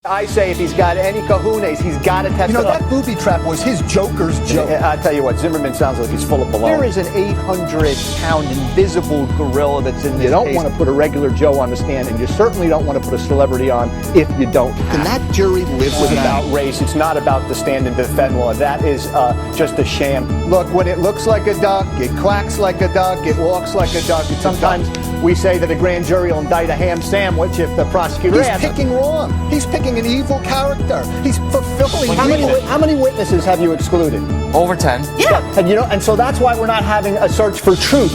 I say if he's got any kahunas, he's got to testify. You know, that booby trap was his Joker's joke. I tell you what, Zimmerman sounds like he's full of baloney. There is an 800-pound invisible gorilla that's in this. You don't want to put a regular Joe on the stand, and you certainly don't want to put a celebrity on if you don't. Can that jury live with that? It's about race. It's not about the stand and defend law. That is just a sham. Look, when it looks like a duck, it quacks like a duck, it walks like a duck. Sometimes we say that a grand jury will indict a ham sandwich if the prosecutor He's picking wrong. He's picking an evil character. He's fulfilling How many witnesses have you excluded? Over 10. Yeah. And so that's why we're not having a search for truth.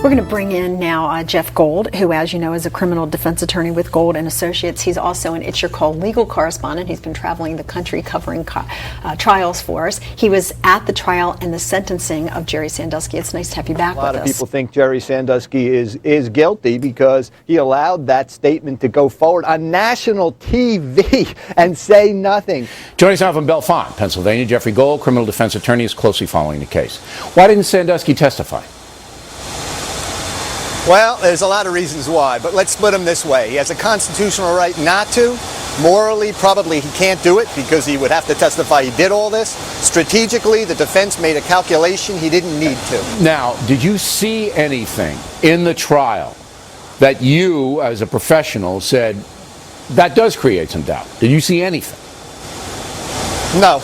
We're going to bring in now Jeff Gold, who, as you know, is a criminal defense attorney with Gold and Associates. He's also an It's Your Call legal correspondent. He's been traveling the country covering trials for us. He was at the trial and the sentencing of Jerry Sandusky. It's nice to have you back with us. A lot of people think Jerry Sandusky is guilty because he allowed that statement to go forward on national TV and say nothing. Joining us now from Bellefonte, Pennsylvania, Jeffrey Gold, criminal defense attorney, is closely following the case. Why didn't Sandusky testify? Well, there's a lot of reasons why, but let's split him this way. He has a constitutional right not to. Morally, probably he can't do it because he would have to testify he did all this. Strategically, the defense made a calculation he didn't need to. Now, did you see anything in the trial that you, as a professional, said that does create some doubt? Did you see anything? No.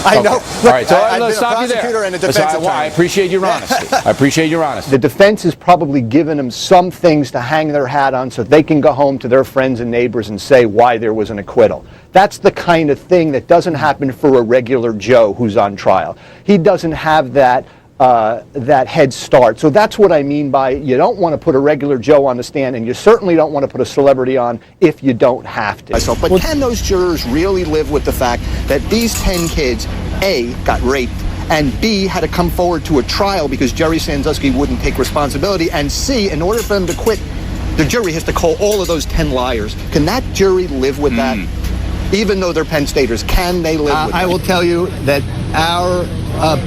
I know. All right, so let's stop you there. Prosecutor and a defense attorney. I appreciate your honesty. I appreciate your honesty. The defense has probably given them some things to hang their hat on so they can go home to their friends and neighbors and say why there was an acquittal. That's the kind of thing that doesn't happen for a regular Joe who's on trial. He doesn't have that head start. So that's what I mean by you don't want to put a regular Joe on the stand, and you certainly don't want to put a celebrity on if you don't have to. But can those jurors really live with the fact that these 10 kids, A, got raped, and B, had to come forward to a trial because Jerry Sandusky wouldn't take responsibility, and C, in order for them to quit, the jury has to call all of those 10 liars. Can that jury live with that? Even though they're Penn Staters, can they live with that? I will tell you that our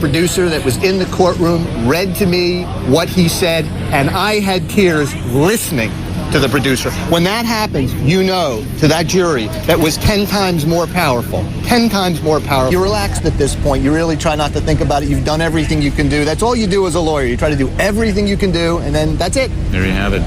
producer that was in the courtroom read to me what he said, and I had tears listening to the producer. When that happens, you know, to that jury that was 10 times more powerful, 10 times more powerful. You're relaxed at this point. You really try not to think about it. You've done everything you can do. That's all you do as a lawyer. You try to do everything you can do, and then that's it. There you have it.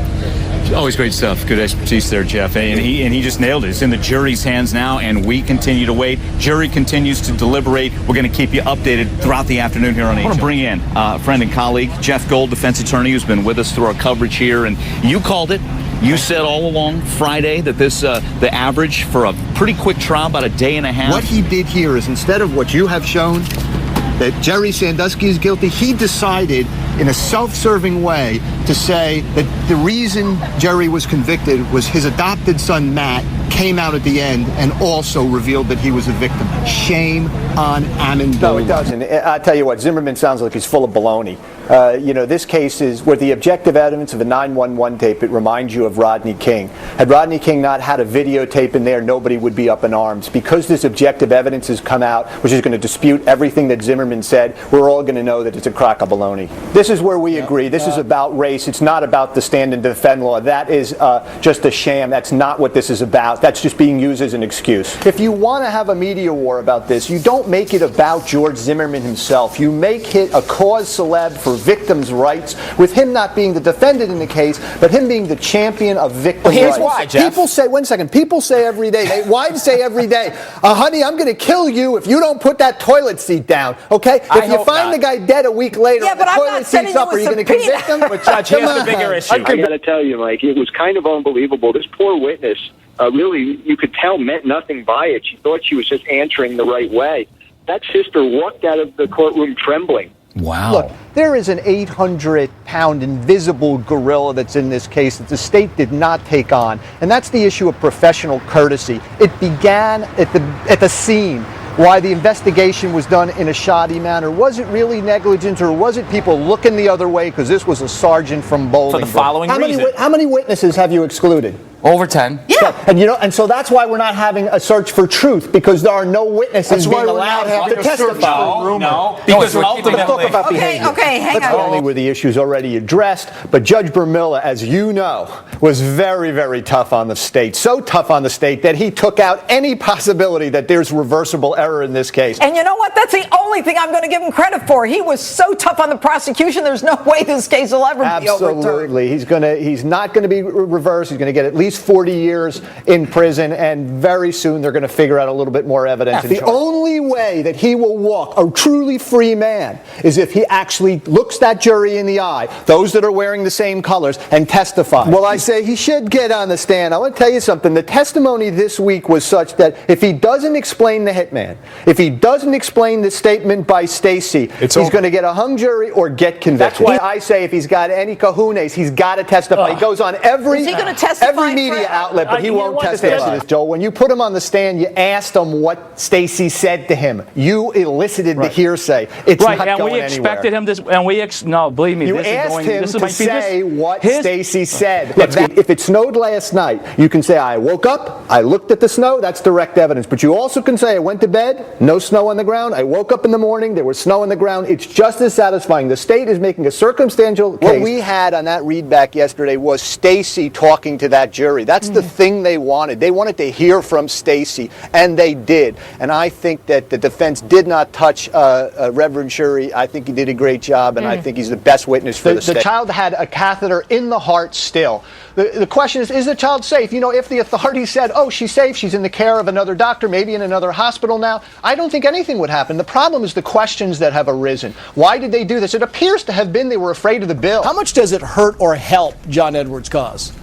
Always great stuff. Good expertise there, Jeff. And he just nailed it. It's in the jury's hands now, and we continue to wait. Jury continues to deliberate. We're going to keep you updated throughout the afternoon here on HL. I want to bring in a friend and colleague, Jeff Gold, defense attorney, who's been with us through our coverage here. And you called it. You said all along Friday that this the average for a pretty quick trial, about a day and a half. What he did here is, instead of what you have shown, that Jerry Sandusky is guilty, he decided in a self-serving way to say that the reason Jerry was convicted was his adopted son, Matt, came out at the end and also revealed that he was a victim. Shame on Ammon. No, it doesn't. I tell you what, Zimmerman sounds like he's full of baloney. This case is where the objective evidence of a 911 tape, it reminds you of Rodney King. Had Rodney King not had a videotape in there, nobody would be up in arms. Because this objective evidence has come out, which is going to dispute everything that Zimmerman said, we're all going to know that it's a crock of baloney. This is where we agree. This is about race. It's not about the stand and defend law. That is just a sham. That's not what this is about. That's just being used as an excuse. If you want to have a media war about this, you don't make it about George Zimmerman himself. You make it a cause celeb for victims' rights, with him not being the defendant in the case, but him being the champion of victims' rights. Here's why, Jeff. People say, one second, people say every day, wives say every day, honey, I'm going to kill you if you don't put that toilet seat down, okay? If you find the guy dead a week later, yeah, the toilet seat's up, are you going to convict him? But Judge, here's the bigger issue. I got to tell you, Mike, it was kind of unbelievable. This poor witness, really, you could tell, meant nothing by it. She thought she was just answering the right way. That sister walked out of the courtroom trembling. Wow. Look, there is an 800-pound invisible gorilla that's in this case that the state did not take on, and that's the issue of professional courtesy. It began at the scene. Why the investigation was done in a shoddy manner. Was it really negligence, or was it people looking the other way because this was a sergeant from Bolingbrook? For the following reason. How many witnesses have you excluded? Over 10. Yeah. And so that's why we're not having a search for truth, because there are no witnesses being allowed to testify. No, because we're keeping them talk about Okay, behavior. hang Not on. only were the issues already addressed, but Judge Vermilla, as you know, was very, very tough on the state. So tough on the state that he took out any possibility that there's reversible error in this case. And you know what? That's the only thing I'm going to give him credit for. He was so tough on the prosecution, there's no way this case will ever be overturned. Absolutely. He's not going to be reversed. He's going to get at least 40 years in prison, and very soon they're going to figure out a little bit more evidence. The only way that he will walk a truly free man is if he actually looks that jury in the eye, those that are wearing the same colors, and testifies. Well, I say he should get on the stand. I want to tell you something. The testimony this week was such that if he doesn't explain the hitman, if he doesn't explain the statement by Stacy, he's going to get a hung jury or get convicted. That's why I say if he's got any kahunas, he's got to testify. He goes on Is he going to testify every media outlet, but he won't testify. Joel, when you put him on the stand, you asked him what Stacy said to him. You elicited the hearsay. It's not and going we expected him to, and we no, believe me, you this asked is going. him This to might be say what his- Stacy said. If it snowed last night, you can say I woke up, I looked at the snow. That's direct evidence. But you also can say I went to bed, no snow on the ground. I woke up in the morning, there was snow on the ground. It's just as satisfying. The state is making a circumstantial case. What we had on that readback yesterday was Stacy talking to that jury. That's the thing they wanted. They wanted to hear from Stacy, and they did. And I think that the defense did not touch Reverend Shuri. I think he did a great job, and I think he's the best witness for the state. The child had a catheter in the heart still. The question is the child safe? You know, if the authorities said, oh, she's safe, she's in the care of another doctor, maybe in another hospital now, I don't think anything would happen. The problem is the questions that have arisen. Why did they do this? It appears to have been they were afraid of the bill. How much does it hurt or help John Edwards' cause?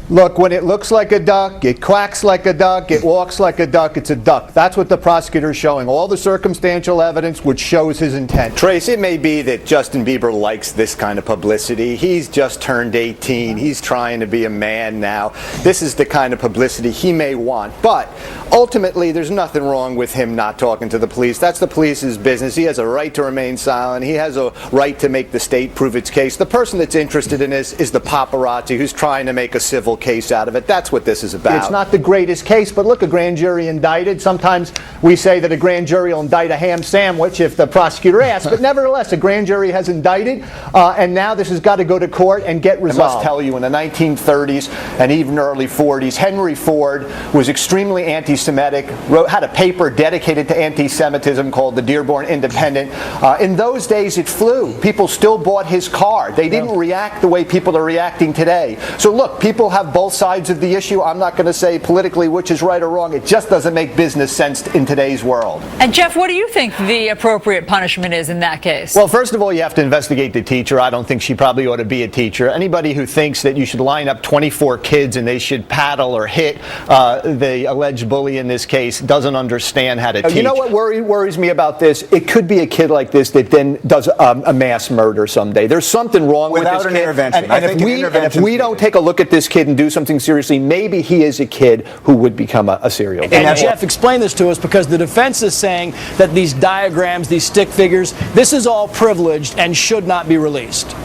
Look, when it looks like a duck, it quacks like a duck, it walks like a duck, it's a duck. That's what the prosecutor's showing. All the circumstantial evidence which shows his intent. Trace, it may be that Justin Bieber likes this kind of publicity. He's just turned 18. He's trying to be a man now. This is the kind of publicity he may want. But ultimately, there's nothing wrong with him not talking to the police. That's the police's business. He has a right to remain silent. He has a right to make the state prove its case. The person that's interested in this is the paparazzi who's trying to make a civil case out of it. That's what this is about. It's not the greatest case, but look, a grand jury indicted. Sometimes we say that a grand jury will indict a ham sandwich if the prosecutor asks, but nevertheless, a grand jury has indicted, and now this has got to go to court and get resolved. I must tell you, in the 1930s and even early 40s, Henry Ford was extremely anti-Semitic, had a paper dedicated to anti-Semitism called the Dearborn Independent. In those days, it flew. People still bought his car. They didn't react the way people are reacting today. So look, people have both sides of the issue. I'm not going to say politically which is right or wrong. It just doesn't make business sense in today's world. And Jeff, what do you think the appropriate punishment is in that case? Well, first of all, you have to investigate the teacher. I don't think she probably ought to be a teacher. Anybody who thinks that you should line up 24 kids and they should paddle or hit the alleged bully in this case doesn't understand how to teach. You know what worries me about this? It could be a kid like this that then does a mass murder someday. There's something wrong with this kid. Intervention. And if we don't take a look at this kid and do something seriously, maybe he is a kid who would become a serial killer. And Jeff, explain this to us, because the defense is saying that these diagrams, these stick figures, this is all privileged and should not be released.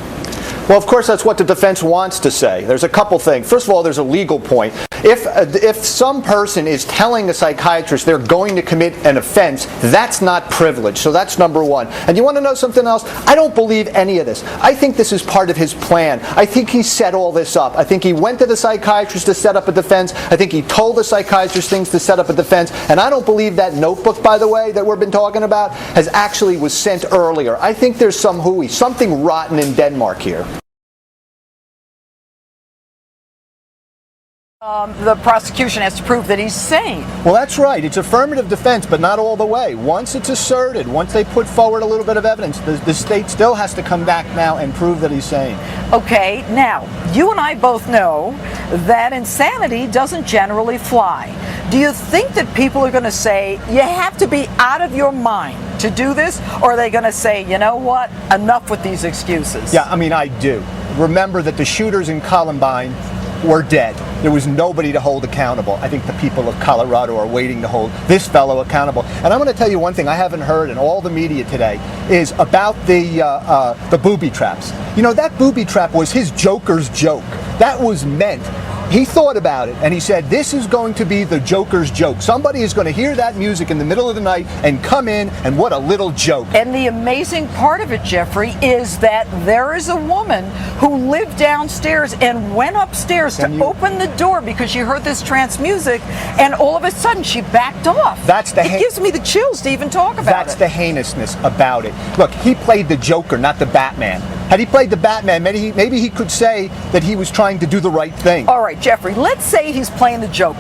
Well, of course, that's what the defense wants to say. There's a couple things. First of all, there's a legal point. If some person is telling a psychiatrist they're going to commit an offense, that's not privilege. So that's number one. And you want to know something else? I don't believe any of this. I think this is part of his plan. I think he set all this up. I think he went to the psychiatrist to set up a defense. I think he told the psychiatrist things to set up a defense. And I don't believe that notebook, by the way, that we've been talking about, was sent earlier. I think there's something rotten in Denmark here. The prosecution has to prove that he's sane. Well, that's right. It's affirmative defense, but not all the way. Once it's asserted, once they put forward a little bit of evidence, the state still has to come back now and prove that he's sane. Okay, now, you and I both know that insanity doesn't generally fly. Do you think that people are going to say, you have to be out of your mind to do this, or are they going to say, you know what, enough with these excuses? Yeah, I mean, I do. Remember that the shooters in Columbine were dead. There was nobody to hold accountable. I think the people of Colorado are waiting to hold this fellow accountable. And I'm going to tell you one thing I haven't heard in all the media today is about the booby traps. You know, that booby trap was his Joker's joke. That was meant. He thought about it and he said, this is going to be the Joker's joke. Somebody is going to hear that music in the middle of the night and come in, and what a little joke. And the amazing part of it, Jeffrey, is that there is a woman who lived downstairs and went upstairs to open the door because she heard this trance music, and all of a sudden she backed off. It gives me the chills to even talk about it. That's the heinousness about it. Look, he played the Joker, not the Batman. Had he played the Batman, maybe he could say that he was trying to do the right thing. All right, Jeffrey, let's say he's playing the Joker.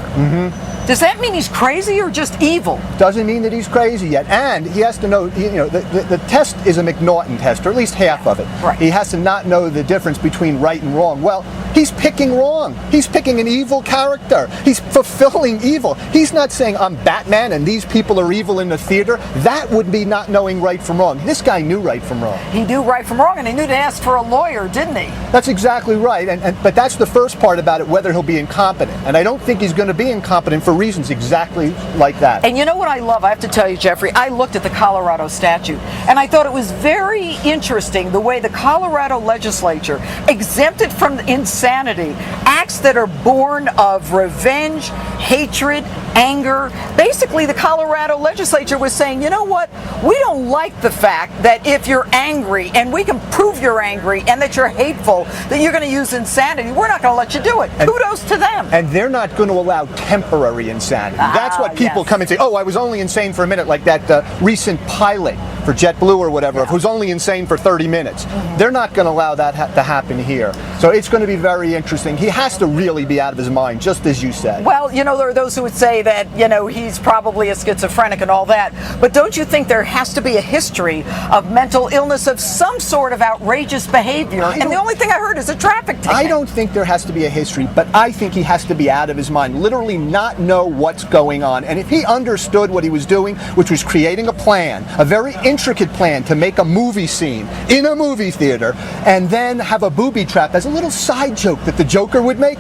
Does that mean he's crazy or just evil? Doesn't mean that he's crazy yet. And he has to know, the test is a McNaughton test, or at least half of it. Right. He has to not know the difference between right and wrong. Well, he's picking wrong. He's picking an evil character. He's fulfilling evil. He's not saying, I'm Batman and these people are evil in the theater. That would be not knowing right from wrong. This guy knew right from wrong. He knew right from wrong, and he knew to ask for a lawyer, didn't he? That's exactly right. But that's the first part about it, whether he'll be incompetent. And I don't think he's going to be incompetent for reasons exactly like that. And you know what I love? I have to tell you, Jeffrey, I looked at the Colorado statute, and I thought it was very interesting the way the Colorado legislature exempted from insanity acts that are born of revenge, hatred, anger. Basically, the Colorado legislature was saying, you know what? We don't like the fact that if you're angry, and we can prove you're angry, and that you're hateful, that you're going to use insanity. We're not going to let you do it. Kudos to them. And they're not going to allow temporary insanity. That's what people come and say, oh, I was only insane for a minute, like that recent pilot for JetBlue or whatever, who's only insane for 30 minutes. They're not going to allow that to happen here. So it's going to be very interesting. He has to really be out of his mind, just as you said. Well, you know, there are those who would say that, you know, he's probably a schizophrenic and all that. But don't you think there has to be a history of mental illness of some sort of outrageous behavior? And the only thing I heard is a traffic ticket. I don't think there has to be a history, but I think he has to be out of his mind, literally not know what's going on. And if he understood what he was doing, which was creating a plan, a very intricate plan to make a movie scene in a movie theater, and then have a booby trap as a little side joke that the Joker would make,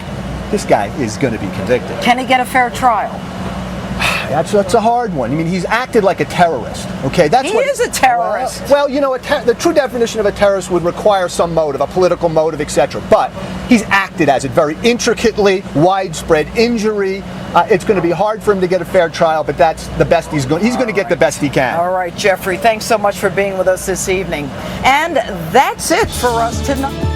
this guy is going to be convicted. Can he get a fair trial? That's a hard one. I mean, he's acted like a terrorist. Okay, he is a terrorist. Well, you know, the true definition of a terrorist would require some motive, a political motive, etc. But he's acted as it very intricately, widespread injury. It's going to be hard for him to get a fair trial, but that's the best he's going to get the best he can. All right, Jeffrey, thanks so much for being with us this evening. And that's it for us tonight.